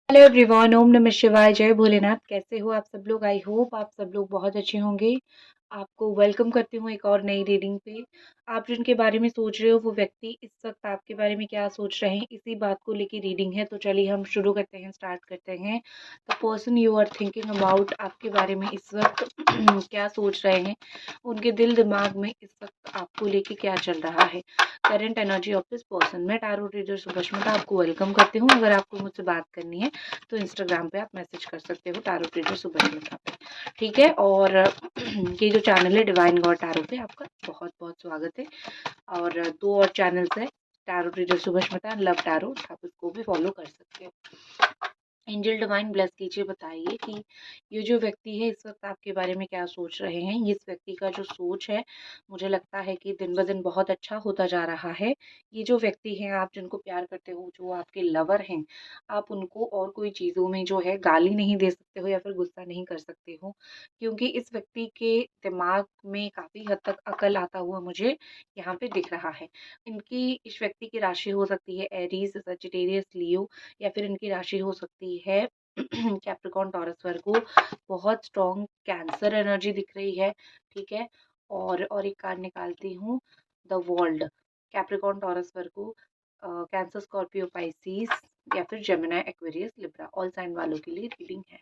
Hello everyone, ओम नमः शिवाय, जय भोलेनाथ। कैसे हो आप सब लोग? आई होप आप सब लोग बहुत अच्छे होंगे। आपको वेलकम करती हूँ एक और नई रीडिंग पे। आप जिनके बारे में सोच रहे हो वो व्यक्ति इस वक्त आपके बारे में क्या सोच रहे हैं, इसी बात को लेके रीडिंग है। तो चलिए हम शुरू करते हैं, स्टार्ट करते हैं। The person you are thinking about आपके बारे में इस वक्त क्या सोच रहे हैं, उनके दिल दिमाग में इस वक्त आपको लेके क्या चल रहा है। Current energy of this person. मैं टैरो रीडर सुभष्मिता आपको वेलकम करती हूँ। अगर आपको मुझसे बात करनी है तो इंस्टाग्राम पे आप मैसेज कर सकते हो, टैरो रीडर सुभष्मिता पे। ठीक है। और ये जो चैनल है डिवाइन गॉड टैरो पे, आपका बहुत बहुत स्वागत है। और दो और चैनल्स है, टैरो रीडर सुभष्मिता, लव टैरो, आप उसको भी फॉलो कर सकते हो। एंजल डिवाइन ब्लेस कीजिए, बताइए कि ये जो व्यक्ति है इस वक्त आपके बारे में क्या सोच रहे हैं। इस व्यक्ति का जो सोच है, मुझे लगता है कि दिन ब दिन बहुत अच्छा होता जा रहा है। ये जो व्यक्ति हैं, आप जिनको प्यार करते हो, जो आपके लवर हैं, आप उनको और कोई चीज़ों में जो है गाली नहीं दे सकते हो या फिर गुस्सा नहीं कर सकते हो, क्योंकि इस व्यक्ति के दिमाग में काफ़ी हद तक अकल आता हुआ मुझे यहाँ पे दिख रहा है। इनकी इस व्यक्ति की राशि हो सकती है एरीज, सजिटेरियस, लियो, या फिर इनकी राशि हो सकती है कैप्रिकॉर्न, टॉरस, वर्गो। बहुत स्ट्रॉन्ग कैंसर एनर्जी दिख रही है। ठीक है। और एक कार्ड निकालती हूँ, the world. Capricorn, Taurus, Virgo, Cancer, Scorpio, Pisces, या फिर Gemini, Aquarius, Libra, all sign वालों के लिए रीडिंग है।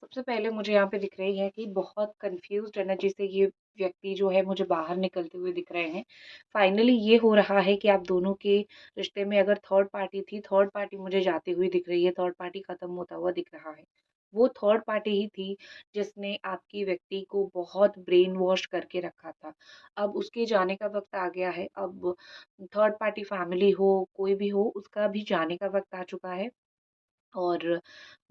सबसे पहले मुझे यहाँ पे दिख रही है कि बहुत कंफ्यूज्ड एनर्जी से ये व्यक्ति जो है मुझे बाहर निकलते हुए दिख रहे हैं। फाइनली ये हो रहा है कि आप दोनों के रिश्ते में अगर थर्ड पार्टी थी, थर्ड पार्टी मुझे जाती हुई दिख रही है, थर्ड पार्टी खत्म होता हुआ दिख रहा है। वो थर्ड पार्टी ही थी जिसने आपकी व्यक्ति को बहुत ब्रेन वॉश करके रखा था। अब उसके जाने का वक्त आ गया है। अब थर्ड पार्टी फैमिली हो, कोई भी हो, उसका भी जाने का वक्त आ चुका है। और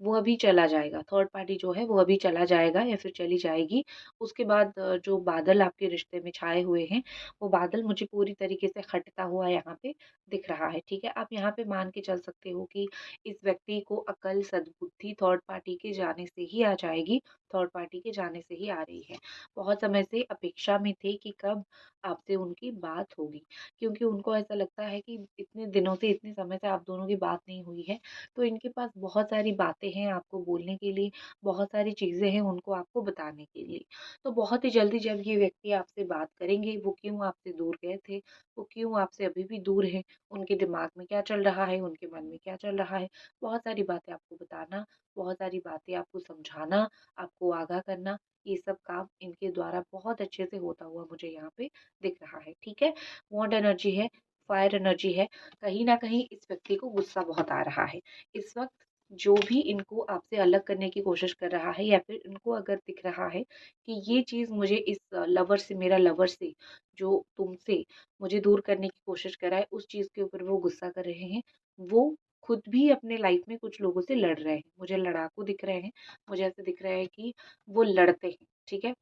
वो अभी चला जाएगा, थर्ड पार्टी जो है वो अभी चला जाएगा या फिर चली जाएगी। उसके बाद जो बादल आपके रिश्ते में छाए हुए हैं, वो बादल मुझे पूरी तरीके से हटता हुआ यहाँ पे दिख रहा है। ठीक है। आप यहाँ पे मान के चल सकते हो कि इस व्यक्ति को अकल, सद्बुद्धि थर्ड पार्टी के जाने से ही आ जाएगी, थर्ड पार्टी के जाने से ही आ रही है। बहुत समय से अपेक्षा में थे कि कब आपसे उनकी बात होगी, क्योंकि उनको ऐसा लगता है कि इतने दिनों से, इतने समय से आप दोनों की बात नहीं हुई है। तो इनके पास बहुत सारी बातें हैं आपको बोलने के लिए, बहुत सारी चीज़ें हैं उनको आपको बताने के लिए। तो बहुत ही जल्दी जब ये व्यक्ति आपसे बात करेंगे, वो क्यों आपसे दूर गए थे, वो क्यों आपसे अभी भी दूर हैं, उनके दिमाग में क्या चल रहा है, उनके मन में क्या चल रहा है, बहुत सारी बातें आपको बताना, बहुत सारी बातें आपको समझाना, आपको आगाह करना, ये सब काम इनके द्वारा बहुत अच्छे से होता हुआ मुझे यहाँ पे दिख रहा है। ठीक है। वॉन्ड एनर्जी है, फायर एनर्जी है। कहीं न कहीं इस व्यक्ति को गुस्सा बहुत आ रहा है। इस वक़्त जो भी इनको आपसे अलग करने की कोशिश कर रहा है, या फिर इनको अगर दिख रहा है कि ये चीज़ मुझे इस लवर से, मेरा लवर से, जो तुमसे मुझे दूर करने की कोशिश कर रहा है, उस चीज़ के ऊपर वो गुस्सा कर रहे हैं। वो खुद भी अपने लाइफ़ में कुछ लोगों से लड़ रहे हैं। मुझे लड़ाकू दिख रहे हैं। मुझे ऐसा दिख रहा है कि वो लड़ते हैं। ठीक है।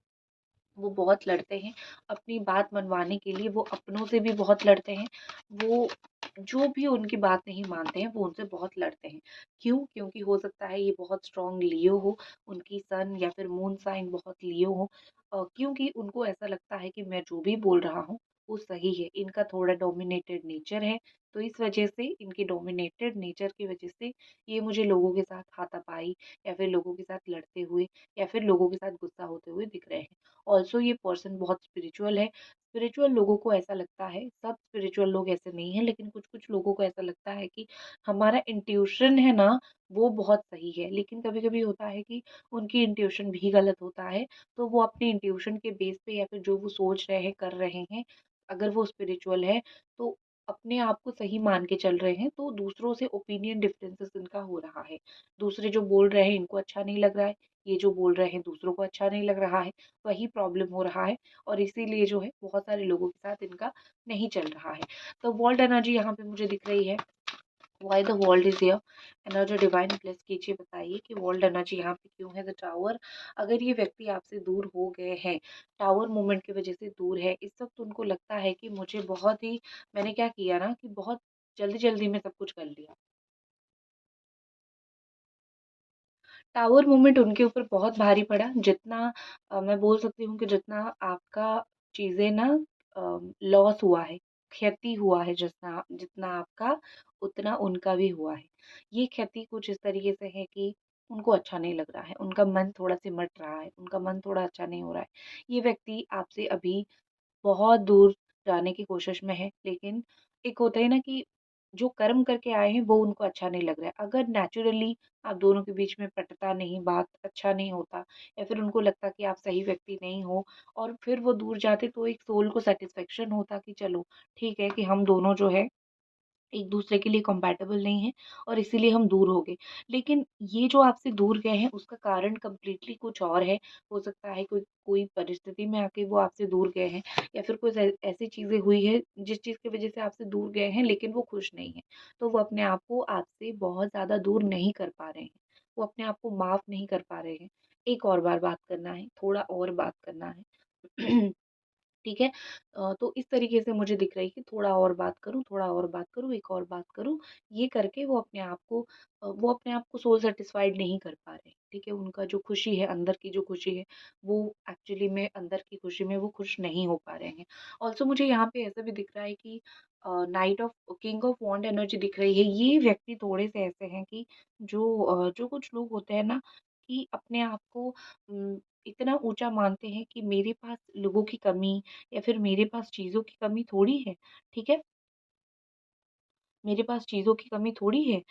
वो बहुत लड़ते हैं अपनी बात मनवाने के लिए, वो अपनों से भी बहुत लड़ते हैं। वो जो भी उनकी बात नहीं मानते हैं, वो उनसे बहुत लड़ते हैं। क्यों? क्योंकि हो सकता है ये बहुत स्ट्रॉन्ग लियो हो, उनकी सन या फिर मून साइन बहुत लियो हो। क्योंकि उनको ऐसा लगता है कि मैं जो भी बोल रहा हूँ वो सही है। इनका थोड़ा डोमिनेटेड नेचर है, तो इस वजह से, इनके डोमिनेटेड नेचर की वजह से ये मुझे लोगों के साथ हाथापाई, या फिर लोगों के साथ लड़ते हुए, या फिर लोगों के साथ गुस्सा होते हुए दिख रहे हैं। ऑल्सो ये पर्सन बहुत स्पिरिचुअल है। स्पिरिचुअल लोगों को ऐसा लगता है, सब स्पिरिचुअल लोग ऐसे नहीं हैं, लेकिन कुछ कुछ लोगों को ऐसा लगता है कि हमारा इंट्यूशन है ना, वो बहुत सही है। लेकिन कभी कभी होता है कि उनकी इंट्यूशन भी गलत होता है। तो वो अपनी इंट्यूशन के बेस पे, या फिर जो वो सोच रहे हैं, कर रहे हैं, अगर वो स्पिरिचुअल है तो अपने आप को सही मान के चल रहे हैं, तो दूसरों से ओपिनियन डिफरेंसेस इनका हो रहा है। दूसरे जो बोल रहे हैं इनको अच्छा नहीं लग रहा है, ये जो बोल रहे हैं दूसरों को अच्छा नहीं लग रहा है। वही प्रॉब्लम हो रहा है, और इसीलिए जो है बहुत सारे लोगों के साथ इनका नहीं चल रहा है। तो वर्ल्ड एनर्जी यहाँ पे मुझे दिख रही है। Why the world is here. Energy divine place कीजिए, बताइए कि वर्ल्ड एनर्जी यहाँ पे क्यों है। The tower. अगर ये व्यक्ति आपसे दूर हो गए हैं, टावर मूवमेंट की वजह से दूर है, इस वक्त उनको लगता है कि मुझे बहुत ही, मैंने क्या किया ना, कि बहुत जल्दी जल्दी में सब कुछ कर लिया। टावर मूवमेंट उनके ऊपर बहुत भारी पड़ा। जितना मैं बोल सकती हूँ कि जितना आपका चीज़ें ना लॉस हुआ है, क्षति हुआ है, जितना जितना आपका, उतना उनका भी हुआ है। ये क्षति कुछ इस तरीके से है कि उनको अच्छा नहीं लग रहा है, उनका मन थोड़ा सिमट रहा है, उनका मन थोड़ा अच्छा नहीं हो रहा है। ये व्यक्ति आपसे अभी बहुत दूर जाने की कोशिश में है, लेकिन एक होता है ना कि जो कर्म करके आए हैं वो उनको अच्छा नहीं लग रहा है। अगर नेचुरली आप दोनों के बीच में पटता नहीं, बात अच्छा नहीं होता या फिर उनको लगता कि आप सही व्यक्ति नहीं हो और फिर वो दूर जाते तो एक सोल को सैटिस्फैक्शन होता कि चलो ठीक है कि हम दोनों जो है एक दूसरे के लिए कंपैटिबल नहीं है और इसीलिए हम दूर हो गए। लेकिन ये जो आपसे दूर गए हैं उसका कारण कंप्लीटली कुछ और है। हो सकता है कोई कोई परिस्थिति में आके वो आपसे दूर गए हैं या फिर कुछ ऐसी चीज़ें हुई है जिस चीज़ की वज़ह से आपसे दूर गए हैं लेकिन वो खुश नहीं हैं। तो वो अपने आप को आपसे बहुत ज़्यादा दूर नहीं कर पा रहे हैं। वो अपने आप को माफ़ नहीं कर पा रहे हैं। एक और बार बात करना है, थोड़ा और बात करना है। ठीक है? तो इस तरीके से मुझे दिख रही है कि थोड़ा और बात करूँ, थोड़ा और बात करूँ, एक और बात करूँ, ये करके वो अपने आप को सोल सैटिस्फाइड नहीं कर पा रहे, ठीक है? उनका जो खुशी है, अंदर की जो खुशी है, वो एक्चुअली में अंदर की खुशी में वो खुश नहीं हो पा रहे हैं। ऑल्सो मुझे यहाँ पे ऐसा भी दिख रहा है कि knight of king of wand energy दिख रही है। ये व्यक्ति थोड़े-से ऐसे हैं कि जो कुछ लोग होते हैं ना कि अपने आप को इतना ऊँचा मानते हैं कि मेरे पास लोगों की कमी या फिर मेरे पास चीज़ों की कमी थोड़ी है, ठीक है? मेरे पास चीज़ों की कमी थोड़ी है।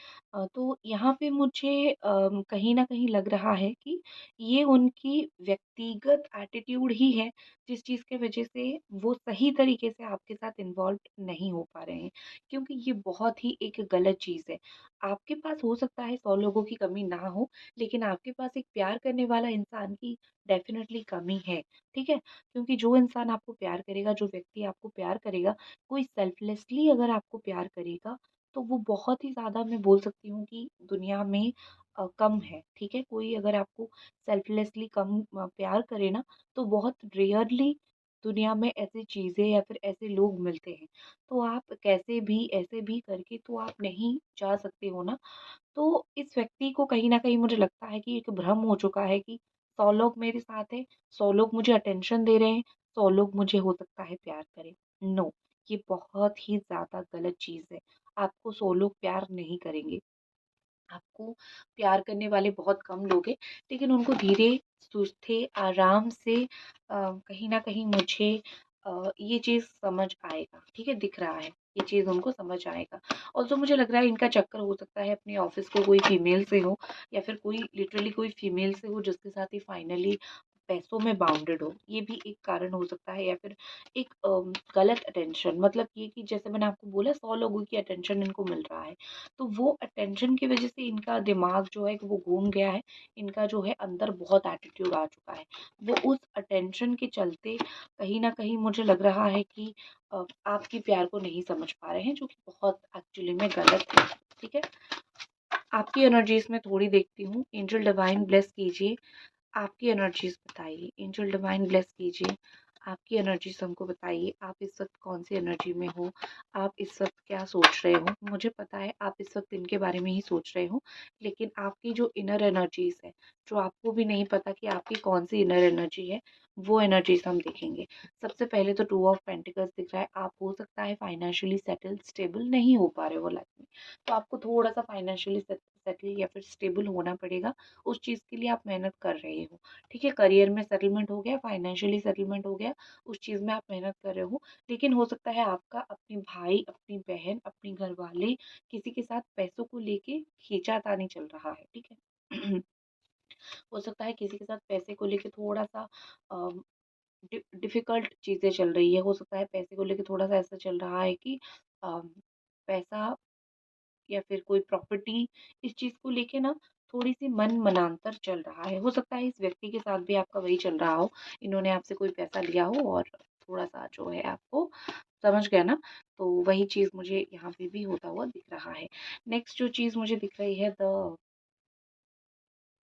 तो यहाँ पे मुझे कहीं न कहीं लग रहा है कि ये उनकी व्यक्तिगत एटीट्यूड ही है, जिस चीज़ की वज़ह से वो सही तरीके से आपके साथ इन्वॉल्व्ड नहीं हो पा रहे हैं, क्योंकि ये बहुत ही एक गलत चीज़ है। आपके पास हो सकता है 100 लोगों की कमी ना हो, लेकिन आपके पास एक प्यार करने वाला इंसान की डेफ़िनिटली कमी है, ठीक है? क्योंकि जो इंसान आपको प्यार करेगा, जो व्यक्ति आपको प्यार करेगा, कोई सेल्फलेसली अगर आपको प्यार करेगा, तो वो बहुत ही ज़्यादा मैं बोल सकती हूँ कि दुनिया में कम है, ठीक है? कोई अगर आपको सेल्फलेसली कम प्यार करे ना, तो बहुत रेयरली दुनिया में ऐसी चीज़ें या फिर ऐसे लोग मिलते हैं। तो आप कैसे भी, ऐसे भी करके तो आप नहीं जा सकते हो ना। तो इस व्यक्ति को कहीं न कहीं मुझे लगता है कि एक भ्रम हो चुका है कि 100 लोग मेरे साथ हैं, 100 लोग मुझे अटेंशन दे रहे हैं, 100 लोग मुझे हो सकता है प्यार करें। नो, ये बहुत ही ज़्यादा गलत चीज़ है। आपको 100 लोग प्यार नहीं करेंगे। आपको प्यार करने वाले बहुत कम लोग हैं, लेकिन उनको धीरे सुस्ते आराम से कहीं न कहीं मुझे ये चीज़ समझ आएगा, ठीक है? दिख रहा है, ये चीज़ उनको समझ आएगा। ऑल्सो मुझे लग रहा है इनका चक्कर हो सकता है अपने ऑफ़िस को कोई फीमेल से हो या फिर कोई लिटरली कोई फीमेल से हो जिसके साथ ये फाइनली पैसों में बाउंडेड हो। ये भी एक कारण हो सकता है या फिर एक गलत अटेंशन मतलब ये कि जैसे मैंने आपको बोला 100 लोगों की अटेंशन इनको मिल रहा है। तो वो अटेंशन की वज़ह से इनका दिमाग जो है वो घूम गया है। इनका जो है अंदर बहुत एटीट्यूड आ चुका है। वो उस अटेंशन के चलते कहीं न कहीं मुझे लग रहा है कि आपके प्यार को नहीं समझ पा रहे हैं जो कि बहुत एक्चुअली में गलत है। ठीक है? आपकी एनर्जीज़ में थोड़ी देखती हूँ। एंजल डिवाइन ब्लेस कीजिए। आपकी एनर्जीज़ बताइए। एंजल डिवाइन ब्लेस कीजिए। आपकी एनर्जीज़ हमको बताइए। आप इस वक़्त कौन-सी एनर्जी में हो? आप इस वक़्त क्या सोच रहे हो? मुझे पता है आप इस वक़्त इनके बारे में ही सोच रहे हो, लेकिन आपकी जो इनर एनर्जीज़ है, जो आपको भी नहीं पता कि आपकी कौन-सी इनर एनर्जी है, वो एनर्जीज़ हम देखेंगे। सबसे पहले तो 2 ऑफ पेंटिकल्स दिख रहा है। आप हो सकता है फाइनेंशियली सेटल स्टेबल नहीं हो पा रहे हो लाइफ़ में। तो आपको थोड़ा-सा फाइनेंशियली सेटल या फिर स्टेबल होना पड़ेगा। उस चीज़ के लिए आप मेहनत कर रहे हो। ठीक है, करियर में सेटलमेंट हो गया, फाइनेंशियली सेटलमेंट हो गया, उस चीज़ में आप मेहनत कर रहे हो। लेकिन हो सकता है आपका अपने भाई, अपनी बहन, अपने घरवाले किसी के साथ पैसों को लेके खींचातानी चल रहा है, ठीक है? हो सकता है किसी के साथ पैसे को लेके थोड़ा-सा अ, डिफ़िकल्ट चीज़ें चल रही है। हो सकता है पैसे को लेके थोड़ा-सा ऐसा चल रहा है कि पैसा या फिर कोई प्रॉपर्टी इस चीज़ को लेके ना थोड़ी-सी मन-मनांतर चल रहा है। हो सकता है इस व्यक्ति के साथ भी आपका वही चल रहा हो, इन्होंने आपसे कोई पैसा लिया हो और थोड़ा-सा जो है आपको समझ गए ना? तो वही चीज़ मुझे यहाँ पे भी होता हुआ दिख रहा है। नेक्स्ट जो चीज़ मुझे दिख रही है द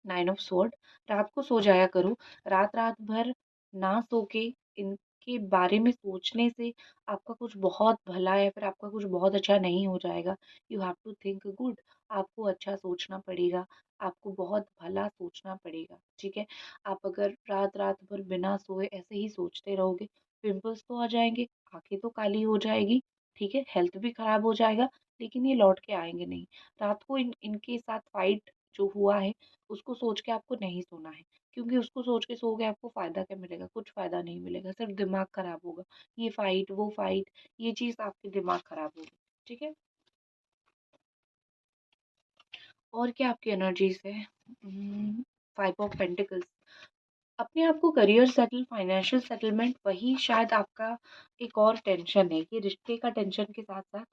9 ऑफ स्वॉर्ड रात को सो जाया करो। रात-रात भर ना सो के इनके बारे में सोचने से आपका कुछ बहुत भला या फिर आपका कुछ बहुत अच्छा नहीं हो जाएगा। You have to think good आपको अच्छा सोचना पड़ेगा, आपको बहुत भला सोचना पड़ेगा, ठीक है? आप अगर रात-रात भर बिना सोए ऐसे ही सोचते रहोगे, पिंपल्स तो आ जाएँगे, आँखें तो काली हो जाएगी, ठीक है, हेल्थ भी खराब हो जाएगा, लेकिन ये लौट के आएँगे नहीं। रात को इनके साथ फाइट जो हुआ है, उसको सोच के आपको नहीं सोना है, क्योंकि उसको सोच के सोओगे आपको फ़ायदा क्या मिलेगा? कुछ फ़ायदा नहीं मिलेगा, सिर्फ़ दिमाग खराब होगा। ये फाइट, वो फाइट, ये चीज़ आपके दिमाग खराब होगी, ठीक है? और क्या आपकी एनर्जीज़ है? 5 ऑफ पेंटिकल्स, अपने आप को करियर सेटल, फाइनेंशियल सेटलमेंट, वही शायद आपका एक और टेंशन है। ये रिश्ते का टेंशन के साथ-साथ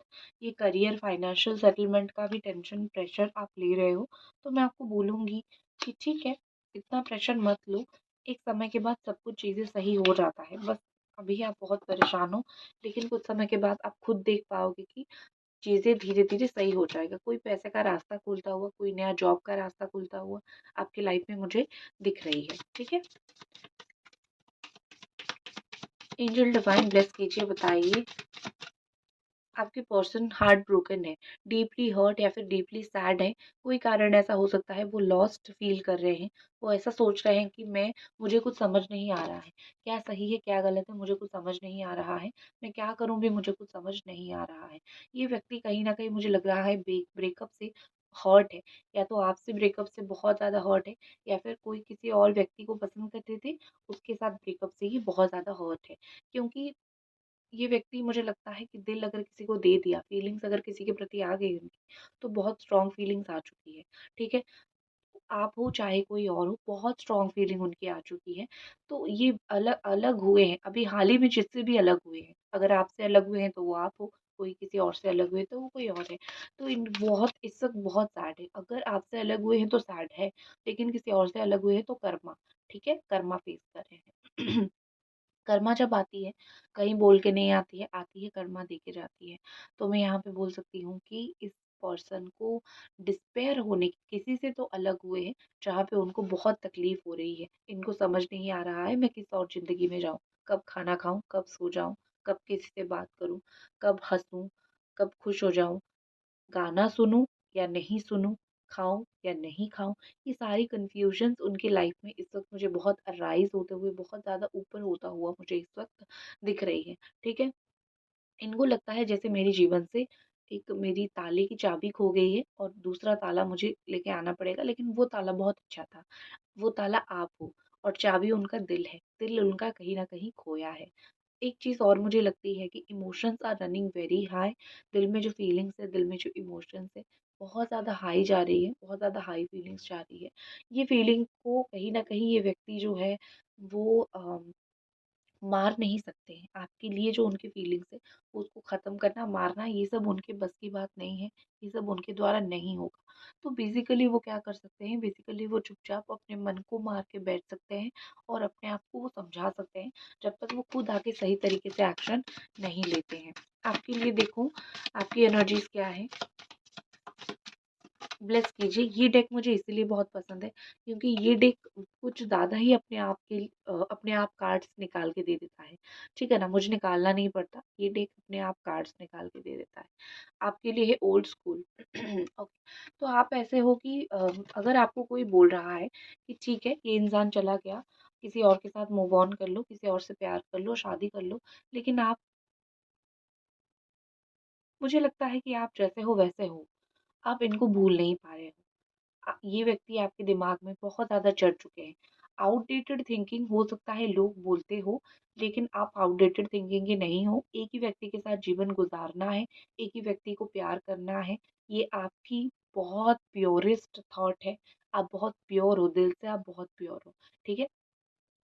ये करियर, फाइनेंशियल सेटलमेंट का भी टेंशन, प्रेशर आप ले रहे हो। तो मैं आपको बोलूँगी कि ठीक है, इतना प्रेशर मत लो। एक समय के बाद सब कुछ चीज़ें सही हो जाता है। बस अभी आप बहुत परेशान हो, लेकिन कुछ समय के बाद आप खुद देख पाओगे कि चीज़ें धीरे-धीरे सही हो जाएगा। कोई पैसे का रास्ता खुलता हुआ, कोई नया जॉब का रास्ता खुलता हुआ आपकी लाइफ में मुझे दिख रही है। ठीक है? एंजल डिवाइन ब्लेस कीजिए, बताइए आपके पर्सन हार्ट ब्रोकन है, डीपली हर्ट या फिर डीपली सैड है। कोई कारण ऐसा हो सकता है, वो लॉस्ट फील कर रहे हैं, वो ऐसा सोच रहे हैं कि मैं मुझे कुछ समझ नहीं आ रहा है, क्या सही है क्या गलत है मुझे कुछ समझ नहीं आ रहा है, मैं क्या करूं भी मुझे कुछ समझ नहीं आ रहा है। ये व्यक्ति कहीं ना कहीं मुझे लग रहा है ब्रेकअप से हर्ट है, या तो आपसे ब्रेकअप से बहुत ज़्यादा हर्ट है, या फिर कोई किसी और व्यक्ति को पसंद करते थे, उसके साथ ब्रेकअप से ही बहुत ज़्यादा हर्ट है। क्योंकि ये व्यक्ति मुझे लगता है कि दिल अगर किसी को दे दिया, फीलिंग्स अगर किसी के प्रति आ गई उनकी, तो बहुत स्ट्रॉन्ग फीलिंग्स आ चुकी है, ठीक है? आप हो चाहे कोई और हो, बहुत स्ट्रॉन्ग फीलिंग उनकी आ चुकी है। तो ये अलग अलग हुए हैं, अभी हाल ही में जिससे भी अलग हुए हैं। अगर आपसे अलग हुए हैं तो वो आप हो, कोई किसी और से अलग हुए तो वो कोई और है। तो इन बहुत इस वक़्त बहुत सैड है। अगर आपसे अलग हुए हैं तो सैड है, लेकिन किसी और से अलग हुए हैं तो कर्मा, ठीक है? कर्मा फेस कर रहे हैं। कर्मा जब आती है, कहीं बोल के नहीं आती है कर्मा दे के जाती है। तो मैं यहाँ पे बोल सकती हूँ कि इस पर्सन को डिस्पेयर होने की, किसी से तो अलग हुए हैं, जहाँ पे उनको बहुत तकलीफ हो रही है। इनको समझ नहीं आ रहा है मैं किस और ज़िंदगी में जाऊँ, कब खाना खाऊँ, कब सो जाऊँ, कब किसी से बात करूँ, कब हँसूँ, कब खुश हो जाऊँ। गाना सुनूँ या नहीं सुनूँ, खाऊँ या नहीं खाऊँ, ये सारी कन्फ्यूज़न्स उनकी लाइफ़ में इस वक़्त मुझे बहुत अराइज़ होते हुए, बहुत ज़्यादा ऊपर होता हुआ मुझे इस वक़्त दिख रही है, ठीक है? इनको लगता है जैसे मेरे जीवन से एक मेरी ताले की चाबी खो गई है और दूसरा ताला मुझे लेके आना पड़ेगा, लेकिन वो ताला बहुत अच्छा था। वो ताला आप हो और चाबी उनका दिल है, दिल उनका कहीं न कहीं खोया है। एक चीज़ और मुझे लगती है कि emotions are running very high, दिल में जो फीलिंग्स है, दिल में जो इमोशंस है, बहुत ज़्यादा हाई जा रही है, बहुत ज़्यादा हाई फीलिंग्स जा रही है। ये फीलिंग को कहीं न कहीं ये व्यक्ति जो है वो मार नहीं सकते हैं। आपके लिए जो उनकी फीलिंग्स है, उसको ख़त्म करना, मारना, ये सब उनके बस की बात नहीं है, ये सब उनके द्वारा नहीं होगा। तो बेसिकली वो क्या कर सकते हैं, बेसिकली वो चुपचाप अपने मन को मार के बैठ सकते हैं और अपने आप को वो समझा सकते हैं, जब तक वो खुद आके सही तरीके से एक्शन नहीं लेते हैं। आपके लिए देखूँ, आपकी एनर्जीज़ क्या है? ब्लेस कीजिए। ये डेक मुझे इसीलिए बहुत पसंद है, क्योंकि ये डेक कुछ ज़्यादा ही अपने आप कार्ड्स निकाल के दे देता है। ठीक है ना? मुझे निकालना नहीं पड़ता, ये डेक अपने आप कार्ड्स निकाल के दे देता है। आपके लिए है ओल्ड स्कूल। ओके, तो आप ऐसे हो कि अगर आपको कोई बोल रहा है कि ठीक है, ये इंसान चला गया, किसी और के साथ मूव ऑन कर लो, किसी और से प्यार कर लो, शादी कर लो, लेकिन आप, मुझे लगता है कि आप जैसे हो वैसे हो, आप इनको भूल नहीं पा रहे हो। ये व्यक्ति आपके दिमाग में बहुत ज़्यादा चढ़ चुके हैं। आउटडेटेड थिंकिंग हो सकता है लोग बोलते हो, लेकिन आप आउटडेटेड थिंकिंग के नहीं हो। एक ही व्यक्ति के साथ जीवन गुज़ारना है, एक ही व्यक्ति को प्यार करना है, ये आपकी बहुत प्योरेस्ट थॉट है। आप बहुत प्योर हो, दिल से आप बहुत प्योर हो, ठीक है?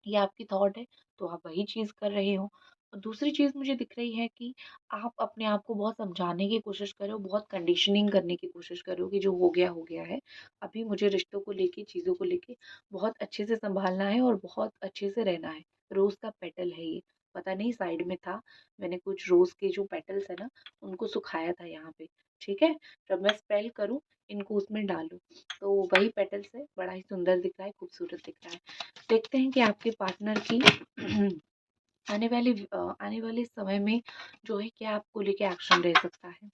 ये आपकी थॉट है, तो आप वही चीज़ कर रहे हो। और दूसरी चीज़ मुझे दिख रही है कि आप अपने आप को बहुत समझाने की कोशिश कर रहे हो, बहुत कंडीशनिंग करने की कोशिश कर रहे हो कि जो हो गया है। अभी मुझे रिश्तों को लेके, चीज़ों को लेके बहुत अच्छे से सँभालना है और बहुत अच्छे से रहना है। रोज़ का पेटल है ये, पता नहीं साइड में था, मैंने कुछ रोज़ के जो पेटल्स हैं ना, उनको सुखाया था यहाँ पे, ठीक है? जब मैं स्पेल करूँ, इनको उसमें डालूँ, तो वही पेटल्स है, बड़ा ही सुंदर दिख रहा है, खूबसूरत दिख रहा है। देखते हैं कि आपके पार्टनर की आने वाले समय में जो है क्या आपको लेके एक्शन रह सकता है।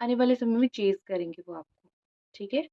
आने वाले समय में चेज़ करेंगे वो आपको, ठीक है?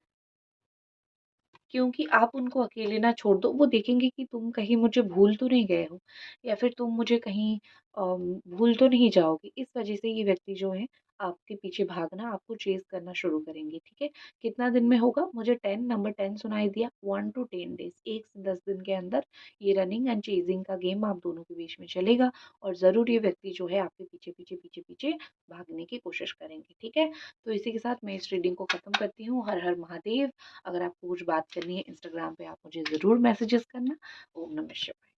क्योंकि आप उनको अकेले ना छोड़ दो, वो देखेंगे कि तुम कहीं मुझे भूल तो नहीं गए हो या फिर तुम मुझे कहीं भूल तो नहीं जाओगे। इस वजह से ये व्यक्ति जो है आपके पीछे भागना, आपको चेज़ करना शुरू करेंगे, ठीक है? कितना दिन में होगा? मुझे 10 नंबर 10 सुनाई दिया, 1 टू 10 डेज़, 1 से 10 दिन के अंदर ये रनिंग एंड चेज़िंग का गेम आप दोनों के बीच में चलेगा और ज़रूर ये व्यक्ति जो है आपके पीछे भागने की कोशिश करेंगे, ठीक है? तो इसी के साथ मैं इस रीडिंग को ख़त्म करती हूँ। हर हर महादेव। अगर आपको कुछ बात करनी है इंस्टाग्राम पे आप मुझे ज़रूर मैसेजेस करना। ओम नमः शिवाय।